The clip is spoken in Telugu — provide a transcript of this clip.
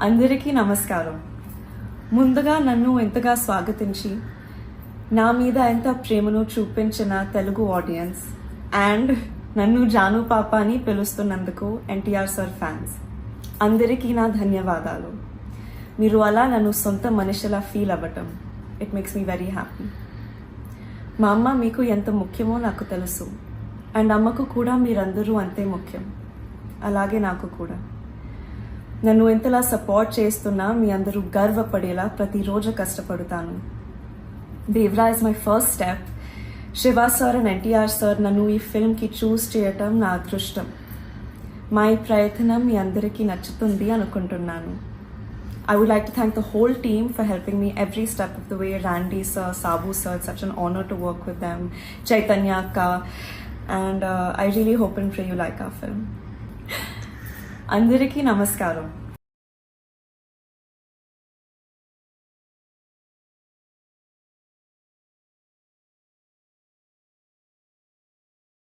అందరికీ నమస్కారం. ముందుగా నన్ను ఎంతగా స్వాగతించి నా మీద ఎంత ప్రేమను చూపించిన తెలుగు ఆడియన్స్ అండ్ నన్ను జాను పాప అని పిలుస్తున్నందుకు ఎన్టీఆర్ సార్ ఫ్యాన్స్ అందరికీ నా ధన్యవాదాలు. మీరు అలా నన్ను సొంత మనిషిలా ఫీల్ అవ్వటం it makes me very happy. మా అమ్మ మీకు ఎంత ముఖ్యమో నాకు తెలుసు అండ్ అమ్మకు కూడా మీరందరూ అంతే ముఖ్యం, అలాగే నాకు కూడా. నన్ను ఎంతలా సపోర్ట్ చేస్తున్నా మీ అందరూ గర్వపడేలా ప్రతిరోజు కష్టపడతాను. Devara is my first step. Shiva sir and NTR sir నన్ను ఈ ఫిల్మ్కి చూస్ చేయటం నా అదృష్టం. మా ఈ ప్రయత్నం మీ అందరికీ నచ్చుతుంది అనుకుంటున్నాను. I would like to thank the whole team for helping me every step of the way. Randy sir, Sabu sir, it's such an honor to work with them. Chaitanya Akka, and I really hope and pray you like our film. Andariki namaskaram.